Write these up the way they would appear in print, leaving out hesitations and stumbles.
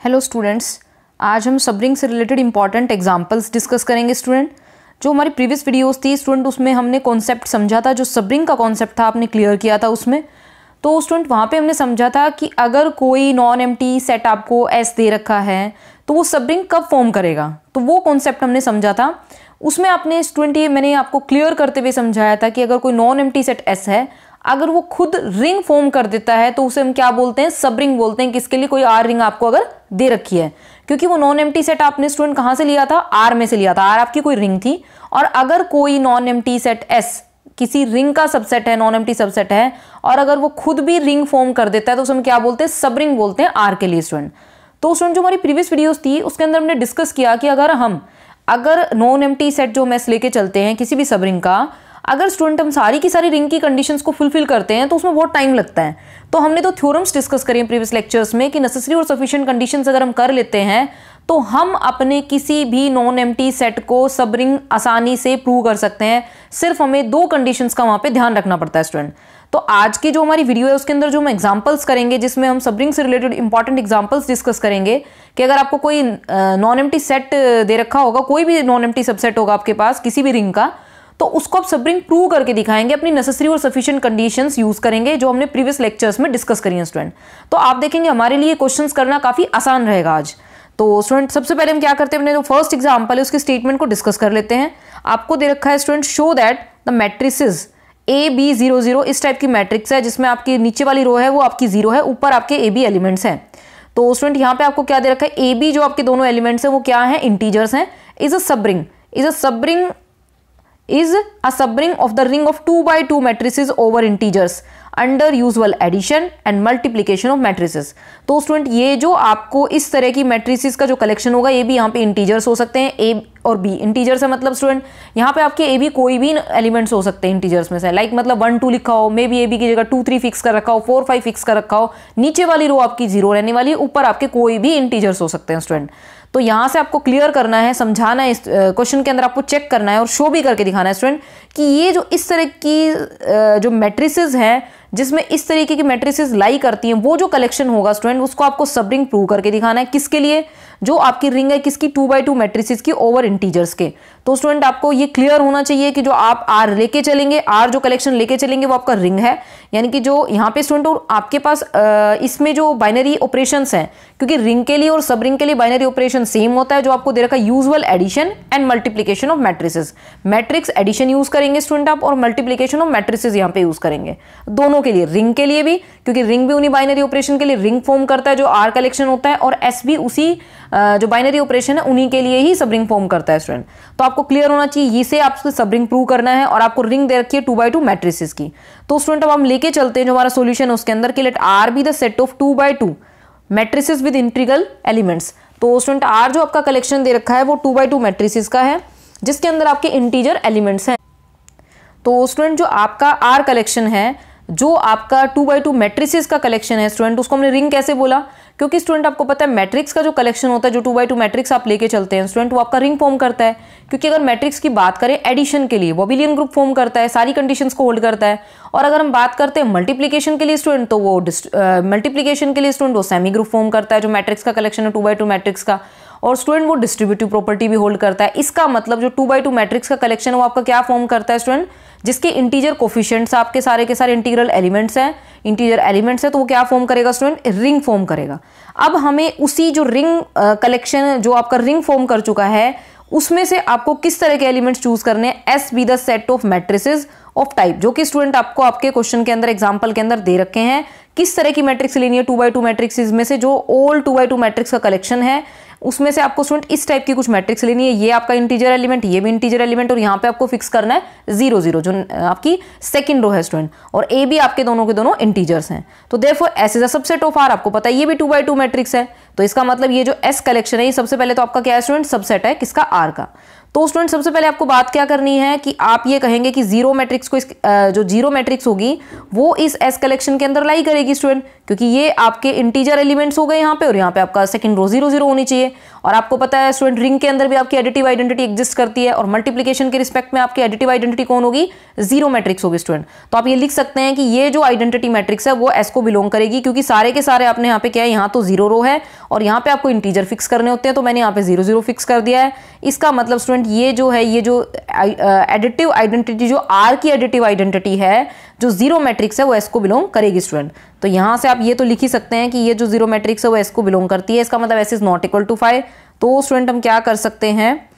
Hello students, आज हम subring से रिलेटेड इंपॉर्टेंट एग्जांपल्स डिस्कस करेंगे। स्टूडेंट, जो हमारी प्रीवियस वीडियोस थी स्टूडेंट, उसमें हमने कॉन्सेप्ट समझा था, जो सबरिंग का कॉन्सेप्ट था आपने क्लियर किया था उसमें। तो स्टूडेंट वहाँ पे हमने समझा था कि अगर कोई नॉन एम्प्टी सेट आपको एस दे रखा है तो वो सबरिंग कब फॉर्म करेगा, तो वो कॉन्सेप्ट हमने समझा था। उसमें आपने स्टूडेंट ये मैंने आपको क्लियर करते हुए समझाया था कि अगर कोई नॉन एम्प्टी सेट एस है, अगर वो खुद रिंग फॉर्म कर देता है तो उसे हम क्या बोलते हैं, सबरिंग बोलते हैं। किसके लिए? कोई आर रिंग आपको अगर दे रखी है, क्योंकि वो नॉन एम्प्टी सेट आपने स्टूडेंट कहां से लिया था? आर में से लिया था। आर आपकी कोई रिंग थी, और अगर कोई नॉन एम्प्टी सेट एस किसी रिंग का सबसेट है, नॉन एम्प्टी सबसेट है, और अगर वो खुद भी रिंग फॉर्म कर देता है तो उसे हम क्या बोलते हैं? सबरिंग बोलते हैं आर के लिए स्टूडेंट। तो स्टूडेंट जो हमारी प्रीवियस वीडियोस थी उसके अंदर हमने डिस्कस किया कि अगर नॉन एम्प्टी सेट जो मैस लेके चलते हैं किसी भी सबरिंग का, अगर स्टूडेंट हम सारी की सारी रिंग की कंडीशंस को फुलफिल करते हैं तो उसमें बहुत टाइम लगता है। तो हमने तो थ्योरम्स डिस्कस करें प्रीवियस लेक्चर्स में कि नेसेसरी और सफिशिएंट कंडीशंस अगर हम कर लेते हैं तो हम अपने किसी भी नॉन एम्प्टी सेट को सबरिंग आसानी से प्रूव कर सकते हैं। सिर्फ हमें दो कंडीशंस का वहां पे ध्यान रखना पड़ता है स्टूडेंट। तो आज की जो हमारी वीडियो है उसके अंदर जो हम एग्जांपल्स करेंगे, जिसमें हम सबरिंग से रिलेटेड इंपॉर्टेंट एग्जांपल्स डिस्कस करेंगे कि अगर आपको कोई नॉन एम्प्टी सेट दे रखा होगा, कोई भी नॉन एम्प्टी सबसेट होगा आपके पास किसी भी रिंग का, तो उसको आप सबरिंग प्रूव करके दिखाएंगे। अपनी नेसेसरी और सफिशिएंट कंडीशंस यूज करेंगे जो हमने प्रीवियस लेक्चर्स में डिस्कस करी है स्टूडेंट। तो आप देखेंगे हमारे लिए क्वेश्चंस करना काफी आसान रहेगा आज। तो स्टूडेंट सबसे पहले हम क्या करते हैं, अपने जो फर्स्ट एग्जांपल है उसके स्टेटमेंट को डिस्कस कर लेते हैं। आपको दे रखा है student, show that the matrices A B 0 0, इस टाइप की मैट्रिक्स है जिसमें आपकी नीचे वाली रो है वो आपकी 0 है, ऊपर आपके ए बी एलिमेंट्स हैं। तो स्टूडेंट यहाँ पे आपको क्या दे रखा है, ए बी जो आपके दोनों एलिमेंट्स हैं वो क्या है? इंटीजर्स हैं। Is a subring is a subring of the ring of 2 by 2 matrices over integers under usual addition and multiplication of matrices। तो स्टूडेंट ये जो आपको इस तरह की मैट्रिसेस का जो कलेक्शन होगा, ये भी यहाँ पे इंटीजर्स हो सकते हैं। ए और बी इंटीजर्स है, मतलब स्टूडेंट यहाँ पे आपके ए बी कोई भी एलिमेंट्स हो सकते हैं इंटीजर्स में से, लाइक मतलब 1 2 लिखा हो, मे बी ए बी की जगह 2 3 फिक्स कर रखा हो, 4 5 फिक्स कर रखा हो, नीचे वाली रो आपकी 0 रहने वाली है, ऊपर आपके कोई भी इंटीजर्स हो सकते हैं स्टूडेंट। तो यहां से आपको क्लियर करना है, समझाना है, इस क्वेश्चन के अंदर आपको चेक करना है और शो भी करके दिखाना है स्टूडेंट कि ये जो इस तरह की जो मैट्रिसेस हैं जिसमें इस तरीके की मैट्रिसेस लाई करती हैं, वो जो कलेक्शन होगा स्टूडेंट उसको आपको सबरिंग प्रूव करके दिखाना है। किसके लिए? जो आपकी रिंग है किसकी? 2 by 2 मैट्रिसेस की ओवर इंटीजर्स के। तो स्टूडेंट आपको ये क्लियर होना चाहिए कि जो आप आर लेके चलेंगे, आर जो कलेक्शन लेके चलेंगे वो आपका रिंग है, यानी कि जो यहाँ पे स्टूडेंट आपके पास इसमें जो बाइनरी ऑपरेशंस हैं, क्योंकि रिंग के लिए और सब रिंग के लिए बाइनरी ऑपरेशन सेम होता है, जो आपको दे रखा है usual addition and multiplication of matrices. Matrix addition use करेंगे स्टूडेंट आप, और मल्टीप्लीकेशन ऑफ मैट्रिसेस यहाँ पे यूज करेंगे दोनों के लिए, रिंग के लिए भी, क्योंकि रिंग भी उन्हीं बाइनरी ऑपरेशन के लिए रिंग फॉर्म करता है जो आर कलेक्शन होता है, और एस भी उसी जो बाइनरी ऑपरेशन है उन्हीं के लिए ही सबरिंग फॉर्म करता है स्टूडेंट। तो आपको क्लियर होना चाहिए, इसे आपको सबरिंग प्रूव करना है, और आपको रिंग दे रखी है 2 by 2 मैट्रिसेस की। तो स्टूडेंट अब हम लेके चलते हैं जो हमारा सॉल्यूशन है उसके अंदर कि let R be the set of 2 by 2 matrices with integral elements. तो स्टूडेंट आर जो आपका कलेक्शन दे रखा है वो 2 by 2 मैट्रिसेस का है जिसके अंदर आपके इंटीजर एलिमेंट्स हैं। तो स्टूडेंट जो आपका आर कलेक्शन है, जो आपका 2 by 2 मैट्रिसेस का कलेक्शन है स्टूडेंट, उसको हमने रिंग कैसे बोला? क्योंकि स्टूडेंट आपको पता है मैट्रिक्स का जो कलेक्शन होता है, जो 2 by 2 मैट्रिक्स आप लेके चलते हैं स्टूडेंट, वो आपका रिंग फॉर्म करता है। क्योंकि अगर मैट्रिक्स की बात करें एडिशन के लिए वो अबिलियन ग्रुप फॉर्म करता है, सारी कंडीशंस को होल्ड करता है, और अगर हम बात करते हैं मल्टीप्लीकेशन के लिए स्टूडेंट, तो वो मल्टीप्लीकेशन के लिए स्टूडेंट वो सेमी ग्रुप फॉर्म करता है, जो मैट्रिक्स का कलेक्शन है 2 by 2 मैट्रिक्स का, और स्टूडेंट वो डिस्ट्रीब्यूटिव प्रॉपर्टी भी होल्ड करता है। इसका मतलब जो 2 by 2 मैट्रिक्स का कलेक्शन है वो आपका क्या फॉर्म करता है स्टूडेंट? जिसके इंटीजर कोफिशिएंट्स आपके सारे के सारे इंटीग्रल एलिमेंट्स हैं, इंटीजर एलिमेंट्स है, तो वो क्या फॉर्म करेगा स्टूडेंट? रिंग फॉर्म करेगा। अब हमें उसी जो रिंग कलेक्शन जो आपका रिंग फॉर्म कर चुका है उसमें से आपको किस तरह के एलिमेंट्स चूज करने हैं? S B the set of matrices of type, जो कि स्टूडेंट आपको आपके क्वेश्चन के अंदर एग्जांपल के अंदर दे रखे हैं। किस तरह की मैट्रिक्स लेनी है? 2 by 2 मैट्रिक्स में से जो ऑल 2 by 2 मैट्रिक्स का कलेक्शन है उसमें से आपको स्टूडेंट इस टाइप की कुछ मैट्रिक्स लेनी है। ये आपका इंटीजर एलिमेंट, ये भी इंटीजर एलिमेंट, और यहाँ पे आपको फिक्स करना है 0 0 जो आपकी सेकंड रो है स्टूडेंट, और ए भी आपके दोनों के दोनों इंटीजर्स हैं। तो therefore S is a subset of R, आपको पता है ये भी 2 by 2 मैट्रिक्स है, तो इसका मतलब ये जो एस कलेक्शन है ये सबसे पहले तो आपका क्या है स्टूडेंट? सबसेट है किसका? आर का। तो स्टूडेंट सबसे पहले आपको बात क्या करनी है कि आप ये कहेंगे कि जीरो मैट्रिक्स को जो जीरो मैट्रिक्स होगी वो इस एस कलेक्शन के अंदर लाई करेगी स्टूडेंट, क्योंकि ये आपके इंटीजर एलिमेंट्स हो गए यहाँ पे, और यहाँ पे आपका सेकंड रो 0 0 होनी चाहिए। और आपको पता है स्टूडेंट रिंग के अंदर भी आपकी एडिटिव आइडेंटिटी एग्जिस्ट करती है, और मल्टीप्लिकेशन के रिस्पेक्ट में आपकी एडिटिव आइडेंटिटी कौन होगी, जीरो मैट्रिक्स होगी स्टूडेंट। तो आप ये लिख सकते हैं कि ये जो आइडेंटिटी मैट्रिक्स है वो एस को बिलोंग करेगी, क्योंकि सारे के सारे आपने यहाँ पे क्या है, यहाँ तो जीरो रो है और यहाँ पे आपको इंटीजर फिक्स करने होते हैं, तो मैंने यहाँ पे 0 0 फिक्स कर दिया है। इसका मतलब स्टूडेंट ये जो है, ये जो एडिटिव आइडेंटिटी, जो आर की एडिटिव आइडेंटिटी है, जो जीरो मैट्रिक्स है वो एस को बिलोंग करेगी स्टूडेंट। तो यहाँ से आप ये तो लिख ही सकते हैं कि ये जो जीरो मैट्रिक्स है वो एस को बिलोंग करती है। इसका मतलब S is not equal to 5। तो स्टूडेंट हम क्या कर सकते हैं,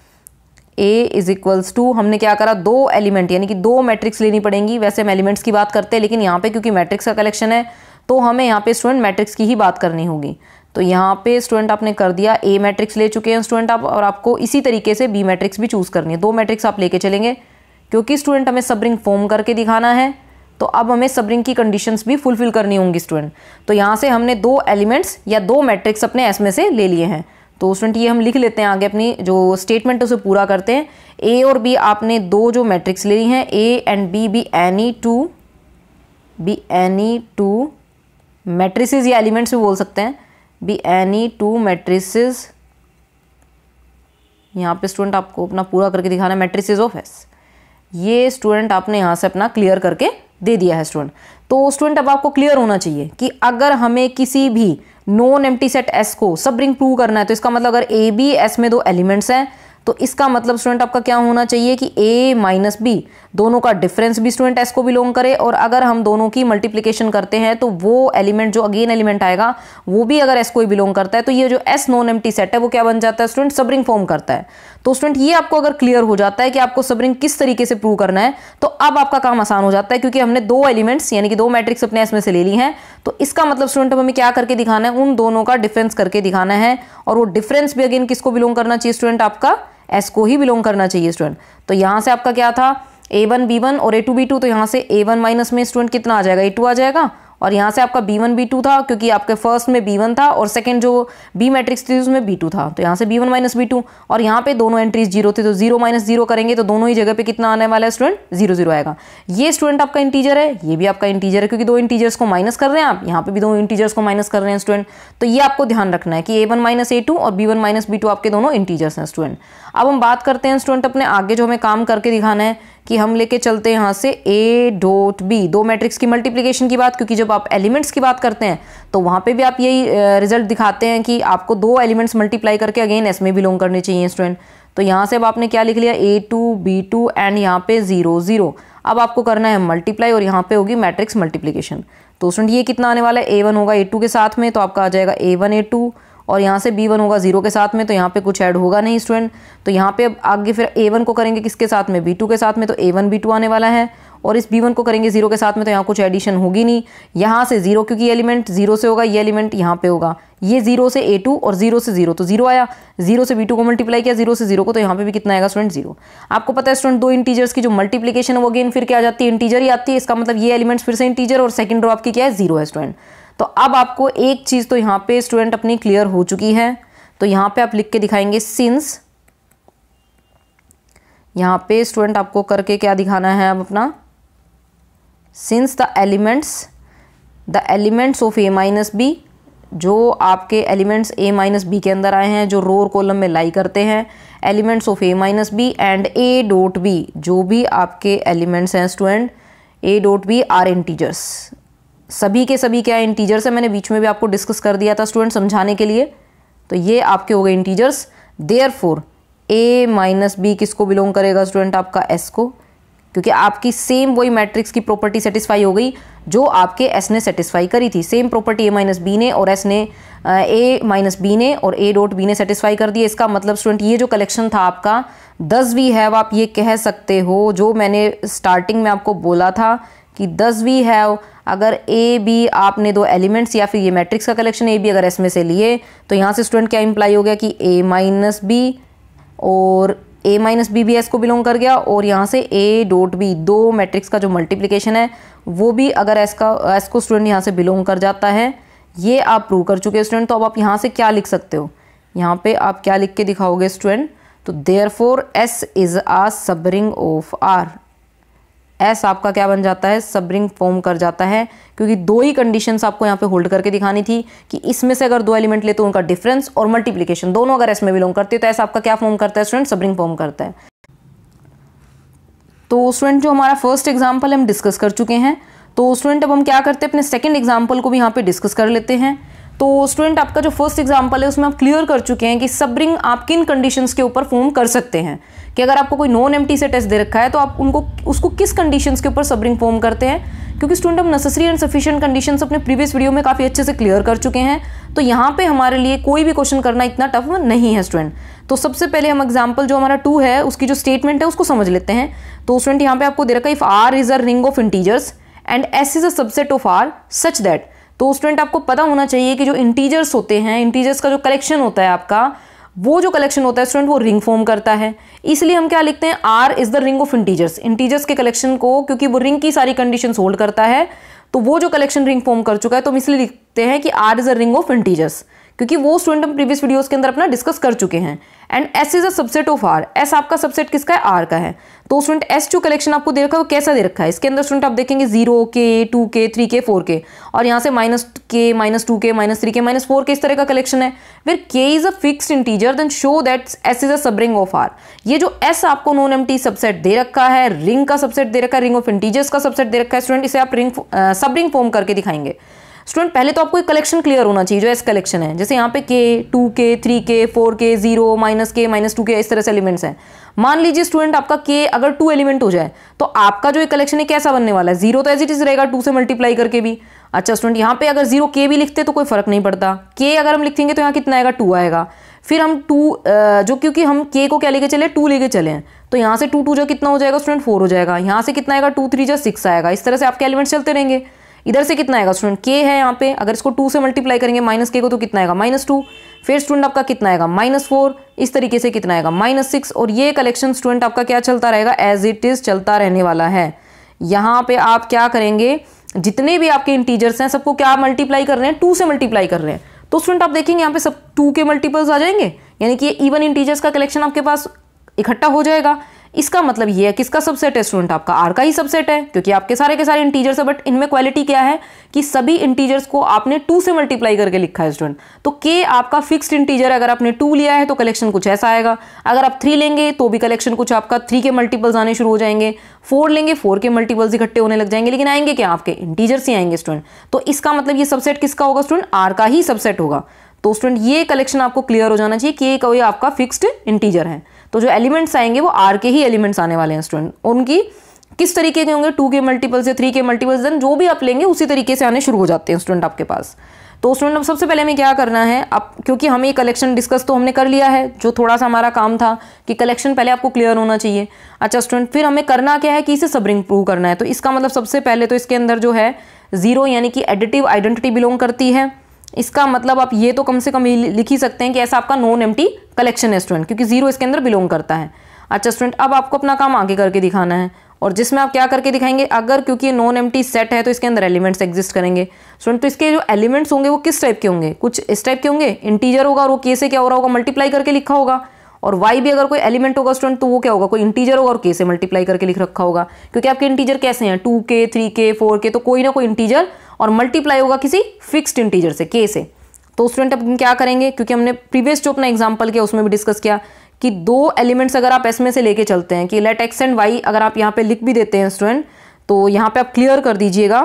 ए इज इक्वल्स टू, हमने क्या करा, दो एलिमेंट यानी कि दो मैट्रिक्स लेनी पड़ेंगी। वैसे हम एलिमेंट्स की बात करते हैं, लेकिन यहाँ पे क्योंकि मैट्रिक्स का कलेक्शन है तो हमें यहाँ पे स्टूडेंट मैट्रिक्स की ही बात करनी होगी। तो यहाँ पे स्टूडेंट आपने कर दिया, ए मैट्रिक्स ले चुके हैं स्टूडेंट आप, और आपको इसी तरीके से बी मैट्रिक्स भी चूज करनी है। दो मैट्रिक्स आप लेके चलेंगे, क्योंकि स्टूडेंट हमें सब रिंग फॉर्म करके दिखाना है, तो अब हमें सब रिंग की कंडीशंस भी फुलफिल करनी होंगी स्टूडेंट। तो यहाँ से हमने दो एलिमेंट्स या दो मैट्रिक्स अपने एस में से ले लिए हैं। तो स्टूडेंट ये हम लिख लेते हैं, आगे अपनी जो स्टेटमेंट है उसे पूरा करते हैं। ए और बी आपने दो जो मैट्रिक्स ले ली हैं, A and be any two matrices या एलिमेंट्स भी बोल सकते हैं, बी एनी टू मैट्रिसेस। यहाँ पे स्टूडेंट आपको अपना पूरा करके दिखाना है, मैट्रिसेस ऑफ एस। ये स्टूडेंट आपने यहाँ से अपना क्लियर करके दे दिया है स्टूडेंट। तो स्टूडेंट अब आपको क्लियर होना चाहिए कि अगर हमें किसी भी नॉन एम्प्टी सेट एस को सब रिंग प्रूव करना है, तो इसका मतलब अगर ए बी एस में दो एलिमेंट्स हैं, तो इसका मतलब स्टूडेंट आपका क्या होना चाहिए कि ए माइनस बी दोनों का डिफरेंस भी स्टूडेंट एस को बिलोंग करे, और अगर हम दोनों की मल्टीप्लिकेशन करते हैं तो वो एलिमेंट जो अगेन एलिमेंट आएगा वो भी अगर एस को ही बिलोंग करता है, तो ये जो एस नॉन एम्प्टी सेट है वो क्या बन जाता है स्टूडेंट, सब रिंग फॉर्म करता है। तो स्टूडेंट ये आपको अगर क्लियर हो जाता है कि आपको सब रिंग किस तरीके से प्रूव करना है, तो अब आपका काम आसान हो जाता है, क्योंकि हमने दो एलिमेंट्स यानी कि दो मैट्रिक्स अपने एस में से ले ली हैं। तो इसका मतलब स्टूडेंट हमें क्या करके दिखाना है, उन दोनों का डिफरेंस करके दिखाना है, और वो डिफरेंस भी अगेन किसको बिलोंग करना चाहिए स्टूडेंट, आपका एस को ही बिलोंग करना चाहिए स्टूडेंट। तो यहाँ से आपका क्या था, a1 b1 और a2 b2, तो यहाँ से a1 माइनस में स्टूडेंट कितना आ जाएगा, a2 आ जाएगा, और यहाँ से आपका b1 b2 था, क्योंकि आपके फर्स्ट में b1 था और सेकंड जो b मैट्रिक्स थी उसमें b2 था, तो यहाँ से b1 माइनस b2, और यहाँ पे दोनों एंट्रीज जीरो थी, तो 0 माइनस 0 करेंगे तो दोनों ही जगह पे कितना आने वाला है स्टूडेंट, 0 0 आएगा। ये स्टूडेंट आपका इंटीजर है, ये भी आपका इंटीजर है, क्योंकि दो इंटीजर्स को माइनस कर रहे हैं आप, यहाँ पे भी दो इंटीजर्स को माइनस कर रहे हैं स्टूडेंट। तो ये आपको ध्यान रखना है कि a1 माइनस a2 और b1 माइनस b2 आपके दोनों इंटीजर्स हैं स्टूडेंट। अब हम बात करते हैं स्टूडेंट अपने आगे जो हमें काम करके दिखाना है, कि हम लेके चलते हैं यहाँ से a डॉट b, दो मैट्रिक्स की मल्टीप्लिकेशन की बात, क्योंकि जब आप एलिमेंट्स की बात करते हैं तो वहाँ पे भी आप यही रिजल्ट दिखाते हैं कि आपको दो एलिमेंट्स मल्टीप्लाई करके अगेन एस में बिलोंग करने चाहिए स्टूडेंट। तो यहाँ से अब आपने क्या लिख लिया, a2 b2 एंड यहाँ पे 0 0। अब आपको करना है मल्टीप्लाई, और यहाँ पे होगी मैट्रिक्स मल्टीप्लिकेशन। तो स्टूडेंट ये कितना आने वाला है, a1 होगा a2 के साथ में, तो आपका आ जाएगा a1 a2, और यहाँ से b1 होगा 0 के साथ में, तो यहाँ पे कुछ ऐड होगा नहीं स्टूडेंट। तो यहाँ पे अब आगे फिर a1 को करेंगे किसके साथ में, b2 के साथ में, तो a1 b2 आने वाला है, और इस b1 को करेंगे 0 के साथ में, तो यहाँ कुछ एडिशन होगी नहीं। यहाँ से 0, क्योंकि ये एलिमेंट 0 से होगा, ये एलिमेंट यहाँ पे होगा, ये 0 से a2 और 0 से 0, तो 0 आया, 0 से b2 को मल्टीप्लाई किया 0 से 0 को, तो यहाँ पे भी कितना आएगा स्टूडेंट 0। आपको पता है स्टूडेंट दो इंटीजर्स की जो मल्टीप्लिकेशन है वो अगेन फिर क्या आ जाती है, इंटीजर ही आती है। इसका मतलब ये एलिमेंट्स फिर से इंटीजर, और सेकंड रो आपकी क्या है, 0 है स्टूडेंट। तो अब आपको एक चीज़ तो यहाँ पे स्टूडेंट अपनी क्लियर हो चुकी है, तो यहाँ पे आप लिख के दिखाएंगे सिंस, यहाँ पे स्टूडेंट आपको करके क्या दिखाना है अब अपना, since the elements of a minus B, जो आपके एलिमेंट्स a माइनस बी के अंदर आए हैं, जो रो और कॉलम में लाई करते हैं, elements of a minus B and a dot B, जो भी आपके एलिमेंट्स हैं student a dot B are integers, सभी के सभी क्या इंटीजर्स है, मैंने बीच में भी आपको डिस्कस कर दिया था स्टूडेंट समझाने के लिए। तो ये आपके हो गए integers, therefore a minus B किसको बिलोंग करेगा स्टूडेंट, आपका s को, क्योंकि आपकी सेम वही मैट्रिक्स की प्रॉपर्टी सेटिस्फाई हो गई जो आपके s ने सेटिस्फाई करी थी। Same property a minus B ने और s ने a माइनस बी ने और a डॉट बी ने सेटिस्फाई कर दी। इसका मतलब स्टूडेंट ये जो कलेक्शन था आपका 10 वी हैव, आप ये कह सकते हो, जो मैंने स्टार्टिंग में आपको बोला था कि 10 वी हैव, अगर ए बी आपने दो एलिमेंट्स या फिर ये मैट्रिक्स का कलेक्शन ए बी अगर एस में से लिए, तो यहाँ से स्टूडेंट क्या इंप्लाई हो गया कि ए माइनस बी और ए माइनस बी भी एस को बिलोंग कर गया, और यहाँ से ए डॉट बी, दो मैट्रिक्स का जो मल्टीप्लिकेशन है वो भी अगर एस को स्टूडेंट यहाँ से बिलोंग कर जाता है। ये आप प्रूव कर चुके हैं स्टूडेंट। तो अब आप यहाँ से क्या लिख सकते हो, यहाँ पे आप क्या लिख के दिखाओगे स्टूडेंट, तो देयरफॉर एस इज आ सब रिंग ऑफ आर। एस आपका क्या बन जाता है, सब रिंग फॉर्म कर जाता है, क्योंकि दो ही कंडीशंस आपको यहाँ पे होल्ड करके दिखानी थी कि इसमें से अगर दो एलिमेंट ले तो उनका डिफरेंस और मल्टीप्लिकेशन दोनों अगर एस में बिलोंग करते हैं तो एस आपका क्या फॉर्म करता है स्टूडेंट, सब रिंग फॉर्म करता है। तो स्टूडेंट जो हमारा फर्स्ट एग्जाम्पल हम डिस्कस कर चुके हैं, तो स्टूडेंट अब हम क्या करते हैं अपने सेकंड एग्जाम्पल को भी यहाँ पे डिस्कस कर लेते हैं। तो स्टूडेंट आपका जो फर्स्ट एग्जाम्पल है उसमें आप क्लियर कर चुके हैं कि सब रिंग आप किन कंडीशंस के ऊपर फॉर्म कर सकते हैं, कि अगर आपको कोई नॉन एम्प्टी से टेस्ट दे रखा है तो आप उसको किस कंडीशंस के ऊपर सब रिंग फॉर्म करते हैं, क्योंकि स्टूडेंट हम नेसेसरी एंड सफिशिएंट कंडीशंस अपने प्रीवियस वीडियो में काफ़ी अच्छे से क्लियर कर चुके हैं, तो यहाँ पे हमारे लिए कोई भी क्वेश्चन करना इतना टफ नहीं है स्टूडेंट। तो सबसे पहले हम एग्जाम्पल जो हमारा 2 है उसकी जो स्टेटमेंट है उसको समझ लेते हैं। तो स्टूडेंट यहाँ पे आपको दे रखा है if R is a ring of integers and S is a subset of R such that, तो स्टूडेंट आपको पता होना चाहिए कि जो इंटीजर्स होते हैं, इंटीजर्स का जो कलेक्शन होता है आपका, वो जो कलेक्शन होता है स्टूडेंट वो रिंग फॉर्म करता है। इसलिए हम क्या लिखते हैं, R is the ring of integers, integers के कलेक्शन को, क्योंकि वो रिंग की सारी कंडीशंस होल्ड करता है तो वो जो कलेक्शन रिंग फॉर्म कर चुका है तो हम इसलिए लिखते हैं कि R is a ring of integers, क्योंकि वो स्टूडेंट हम प्रीवियस वीडियोस के अंदर अपना डिस्कस कर चुके हैं। And S is a subset of R, S आपका सबसेट किसका है, आर का है। तो स्टूडेंट एस जो कलेक्शन आपको दे रखा है वो कैसा दे रखा है, इसके अंदर स्टूडेंट आप देखेंगे 0K, 2K, 3K, 4K और यहाँ से -K, -2K, -3K, -4K इस तरह का कलेक्शन है। फिर K is a fixed integer then show that S is a subring of are. ये जो S आपको नॉन एम्प्टी सबसेट दे रखा है, रिंग का सबसेट दे रखा है, रिंग ऑफ इंटीजर्स का सबसेट दे रखा है स्टूडेंट, इसे आप सब रिंग फॉर्म करके दिखाएंगे। स्टूडेंट पहले तो आपको एक कलेक्शन क्लियर होना चाहिए जो एस कलेक्शन है, जैसे यहाँ पे K, 2K, 3K, 4K, 0, -K, -2K इस तरह से एलिमेंट्स हैं। मान लीजिए स्टूडेंट आपका K अगर 2 एलिमेंट हो जाए तो आपका जो एक कलेक्शन है कैसा बनने वाला है, 0 तो एज इट इज रहेगा 2 से मल्टीप्लाई करके भी। अच्छा स्टूडेंट यहाँ पे अगर 0K भी लिखते तो कोई फर्क नहीं पड़ता, K अगर हम लिखेंगे तो यहाँ कितना आएगा, 2 आएगा। फिर हम 2 जो, क्योंकि हम K को क्या लेके चले, 2 लेके चले हैं, तो यहाँ से 2 जो कितना हो जाएगा स्टूडेंट, 4 हो जाएगा। यहाँ से कितना आएगा, 2 3 6 आएगा। इस तरह से आपके एलिमेंट्स चलते रहेंगे। इधर से कितना आएगा स्टूडेंट, K है यहाँ पे, अगर इसको 2 से मल्टीप्लाई करेंगे -K को तो कितना आएगा, -2। फिर स्टूडेंट आपका कितना आएगा, -4। इस तरीके से कितना आएगा, -6। और ये कलेक्शन स्टूडेंट आपका क्या चलता रहेगा, एज इट इज चलता रहने वाला है। यहाँ पे आप क्या करेंगे, जितने भी आपके इंटीजर्स हैं सबको क्या मल्टीप्लाई कर रहे हैं, 2 से मल्टीप्लाई कर रहे हैं। तो स्टूडेंट आप देखेंगे यहाँ पे सब 2 के मल्टीपल्स आ जाएंगे, यानी कि ये इवन इंटीजर्स का कलेक्शन आपके पास इकट्ठा हो जाएगा। इसका मतलब ये है किसका सबसेट है स्टूडेंट, आपका आर का ही सबसेट है, क्योंकि आपके सारे के सारे इंटीजर्स है। बट इनमें क्वालिटी क्या है कि सभी इंटीजर्स को आपने 2 से मल्टीप्लाई करके लिखा है स्टूडेंट। तो K आपका फिक्स्ड इंटीजर, अगर आपने 2 लिया है तो कलेक्शन कुछ ऐसा आएगा। अगर आप 3 लेंगे तो भी कलेक्शन कुछ आपका 3 के मल्टीपल्स आने शुरू हो जाएंगे। 4 लेंगे, 4 के मल्टीपल्स इकट्ठे होने लग जाएंगे, लेकिन आएंगे क्या, आपके इंटीजर्स ही आएंगे स्टूडेंट। तो इसका मतलब ये सबसेट किसका होगा स्टूडेंट, आर का ही सबसेट होगा। तो स्टूडेंट ये कलेक्शन आपको क्लियर हो जाना चाहिए कि K कोई आपका फिक्स्ड इंटीजर है, तो जो एलिमेंट्स आएंगे वो आर के ही एलिमेंट्स आने वाले हैं स्टूडेंट। उनकी किस तरीके के होंगे, 2 के मल्टीपल्स या 3 के मल्टीपल्स, देन जो भी आप लेंगे उसी तरीके से आने शुरू हो जाते हैं स्टूडेंट आपके पास। तो स्टूडेंट अब सबसे पहले हमें क्या करना है, अब क्योंकि हमें ये कलेक्शन डिस्कस तो हमने कर लिया है, जो थोड़ा सा हमारा काम था कि कलेक्शन पहले आपको क्लियर होना चाहिए। अच्छा स्टूडेंट फिर हमें करना क्या है कि इसे सब रिंग प्रूव करना है। तो इसका मतलब सबसे पहले तो इसके अंदर जो है 0 यानी कि एडिटिव आइडेंटिटी बिलोंग करती है। इसका मतलब आप ये तो कम से कम लिख ही सकते हैं कि ऐसा आपका नॉन एम्प्टी कलेक्शन है स्टूडेंट, क्योंकि 0 इसके अंदर बिलोंग करता है। अच्छा स्टूडेंट अब आपको अपना काम आगे करके दिखाना है, और जिसमें आप क्या करके दिखाएंगे, अगर क्योंकि ये नॉन एम्प्टी सेट है तो इसके अंदर एलिमेंट्स एग्जिस्ट करेंगे स्टूडेंट। तो इसके जो एलिमेंट्स होंगे वो किस टाइप के होंगे, कुछ इस टाइप के होंगे, इंटीजर होगा और वो K से क्या हो रहा होगा, मल्टीप्लाई करके लिखा होगा। और Y भी अगर कोई एलिमेंट होगा स्टूडेंट तो वो क्या होगा, कोई इंटीजर होगा और K से मल्टीप्लाई करके लिख रखा होगा, क्योंकि आपके इंटीजर कैसे हैं, 2K, 3K, 4K, तो कोई ना कोई इंटीजर और मल्टीप्लाई होगा किसी फिक्स्ड इंटीजर से, K से। तो स्टूडेंट अब हम क्या करेंगे, क्योंकि हमने प्रीवियस जो अपना एग्जांपल किया उसमें भी डिस्कस किया कि 2 एलिमेंट्स अगर आप S में से लेके चलते हैं, कि लेट x एंड y अगर आप यहाँ पे लिख भी देते हैं स्टूडेंट, तो यहाँ पे आप क्लियर कर दीजिएगा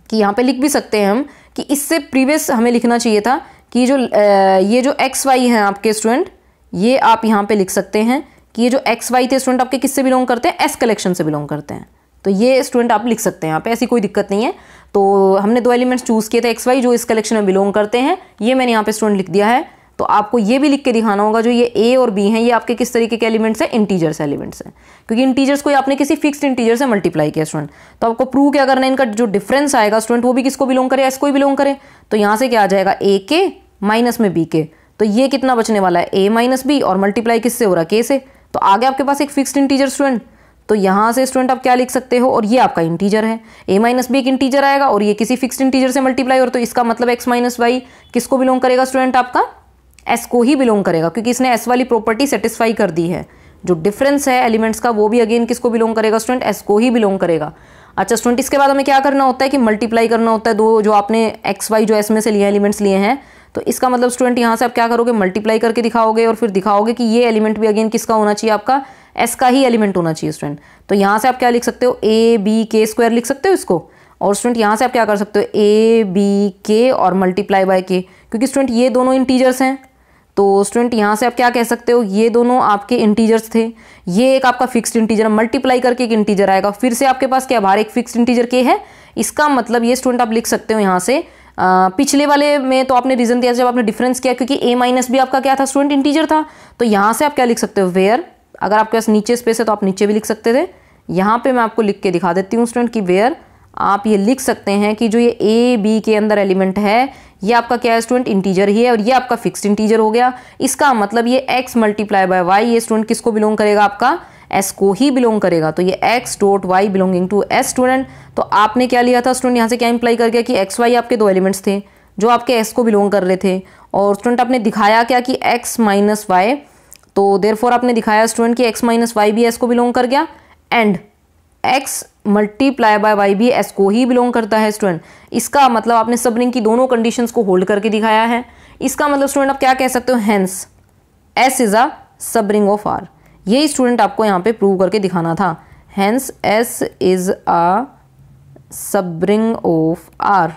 कि यहाँ पे लिख भी सकते हैं हम कि इससे प्रीवियस हमें लिखना चाहिए था कि ये जो x y हैं आपके स्टूडेंट, ये आप यहाँ पे लिख सकते हैं कि ये जो x y थे स्टूडेंट आपके किससे बिलोंग करते हैं, S कलेक्शन से बिलोंग करते हैं। तो ये स्टूडेंट आप लिख सकते हैं यहाँ पे, ऐसी कोई दिक्कत नहीं है। तो हमने 2 एलिमेंट्स चूज किए थे x y जो इस कलेक्शन में बिलोंग करते हैं, ये मैंने यहाँ पे स्टूडेंट लिख दिया है। तो आपको ये भी लिख के दिखाना होगा जो ये A और B हैं ये आपके किस तरीके के एलिमेंट्स हैं, इंटीजर्स एलिमेंट्स हैं, क्योंकि इंटीजर्स को आपने किसी फिक्स्ड इंटीजर से मल्टीप्लाई किया स्टूडेंट। तो आपको प्रूव क्या करना है, इनका जो डिफरेंस आएगा स्टूडेंट वो भी किसको बिलोंग करे, S को ही बिलोंग करे। तो यहाँ से क्या आ जाएगा, A के माइनस में B के, तो ये कितना बचने वाला है, A माइनस B, और मल्टीप्लाई किससे हो रहा है, K से। तो आगे आपके पास एक फिक्स्ड इंटीजर स्टूडेंट, तो यहाँ से स्टूडेंट आप क्या लिख सकते हो, और ये आपका इंटीजर है, A माइनस B एक इंटीजर आएगा और ये किसी फिक्स्ड इंटीजर से मल्टीप्लाई हो, तो इसका मतलब x माइनस वाई किसको बिलोंग करेगा स्टूडेंट, आपका S को ही बिलोंग करेगा, क्योंकि इसने S वाली प्रॉपर्टी सेटिस्फाई कर दी है। जो डिफरेंस है एलिमेंट्स का वो भी अगेन किसको बिलोंग करेगा स्टूडेंट, एस को ही बिलोंग करेगा। अच्छा स्टूडेंट, इसके बाद हमें क्या करना होता है कि मल्टीप्लाई करना होता है दो जो आपने एक्स वाई जो एस में से लिए एलिमेंट्स लिए हैं। तो इसका मतलब स्टूडेंट यहाँ से आप क्या करोगे, मल्टीप्लाई करके दिखाओगे और फिर दिखाओगे कि ये एलिमेंट भी अगेन किसका होना चाहिए, आपका एस का ही एलिमेंट होना चाहिए स्टूडेंट। तो यहाँ से आप क्या लिख सकते हो, ए बी के स्क्वायर लिख सकते हो इसको। और स्टूडेंट यहाँ से आप क्या कर सकते हो, ए बी के और मल्टीप्लाई बाय के, क्योंकि स्टूडेंट ये दोनों इंटीजर्स हैं। तो स्टूडेंट यहाँ से आप क्या कह सकते हो, ये दोनों आपके इंटीजर्स थे, ये एक आपका फिक्स्ड इंटीजर, मल्टीप्लाई करके एक इंटीजर आएगा, फिर से आपके पास क्या बाहर एक फिक्स्ड इंटीजर के है। इसका मतलब ये स्टूडेंट आप लिख सकते हो यहाँ से, पिछले वाले में तो आपने रीजन दिया जब आपने डिफरेंस किया, क्योंकि ए माइनस भी आपका क्या था स्टूडेंट, इंटीजर था। तो यहाँ से आप क्या लिख सकते हो, वेयर, अगर आपके पास नीचे स्पेस है तो आप नीचे भी लिख सकते थे। यहाँ पे मैं आपको लिख के दिखा देती हूँ स्टूडेंट कि वेयर आप ये लिख सकते हैं कि जो ये ए बी के अंदर एलिमेंट है ये आपका क्या है स्टूडेंट, इंटीजर ही है, और ये आपका फिक्स्ड इंटीजर हो गया। इसका मतलब ये x मल्टीप्लाई बाय वाई ये स्टूडेंट किसको बिलोंग करेगा, आपका s को ही बिलोंग करेगा। तो ये x dot Y belonging to s student. तो आपने क्या लिया था स्टूडेंट, यहाँ से क्या इंप्लाई कर गया कि x y आपके दो एलिमेंट्स थे जो आपके s को बिलोंग कर रहे थे, और स्टूडेंट आपने दिखाया क्या कि x माइनस वाई, तो देयरफॉर आपने दिखाया स्टूडेंट कि x माइनस वाई भी s को बिलोंग कर गया, and x multiply by Y भी s को ही बिलोंग करता है स्टूडेंट। इसका मतलब आपने सब रिंग की दोनों कंडीशंस को होल्ड करके दिखाया है। इसका मतलब स्टूडेंट आप क्या कह सकते हो, hence s is a subring of R। यही स्टूडेंट आपको यहाँ पे प्रूव करके दिखाना था, hence s is a subring of R।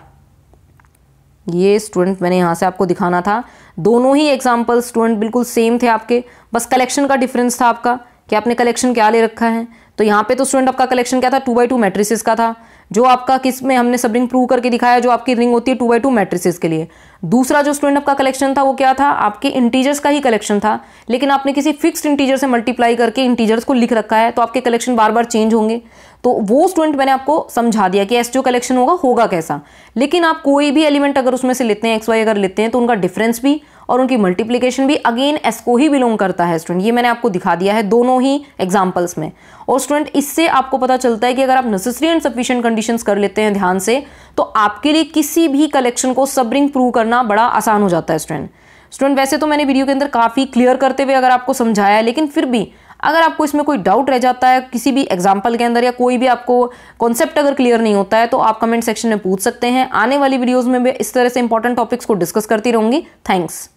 ये स्टूडेंट मैंने यहाँ से आपको दिखाना था। दोनों ही एग्जाम्पल स्टूडेंट बिल्कुल सेम थे आपके, बस कलेक्शन का डिफरेंस था आपका कि आपने कलेक्शन क्या ले रखा है। तो यहाँ पे तो स्टूडेंट आपका कलेक्शन क्या था, 2x2 मैट्रिसेस का था, जो आपका किस में हमने सब रिंग प्रूव करके दिखाया, जो आपकी रिंग होती है 2x2 मैट्रिसेस के लिए। दूसरा जो स्टूडेंट आपका कलेक्शन था वो क्या था, आपके इंटीजर्स का ही कलेक्शन था, लेकिन आपने किसी फिक्स्ड इंटीजर से मल्टीप्लाई करके इंटीजर्स को लिख रखा है, तो आपके कलेक्शन बार बार चेंज होंगे। तो वो स्टूडेंट मैंने आपको समझा दिया कि एस जो कलेक्शन होगा कैसा। लेकिन आप कोई भी एलिमेंट अगर उसमें से लेते हैं, एक्स वाई अगर लेते हैं, तो उनका डिफरेंस भी और उनकी मल्टीप्लिकेशन भी अगेन एस को ही बिलोंग करता है स्टूडेंट। ये मैंने आपको दिखा दिया है दोनों ही एग्जांपल्स में। और स्टूडेंट इससे आपको पता चलता है कि अगर आप नेसेसरी एंड सफिशिएंट कंडीशंस कर लेते हैं ध्यान से, तो आपके लिए किसी भी कलेक्शन को सब रिंग प्रूव करना बड़ा आसान हो जाता है स्टूडेंट। वैसे तो मैंने वीडियो के अंदर काफ़ी क्लियर करते हुए अगर आपको समझाया है, लेकिन फिर भी अगर आपको इसमें कोई डाउट रह जाता है किसी भी एग्जाम्पल के अंदर, या कोई भी आपको कॉन्सेप्ट अगर क्लियर नहीं होता है, तो आप कमेंट सेक्शन में पूछ सकते हैं। आने वाली वीडियोज़ में भी इस तरह से इंपॉर्टेंट टॉपिक्स को डिस्कस करती रहूंगी। थैंक्स।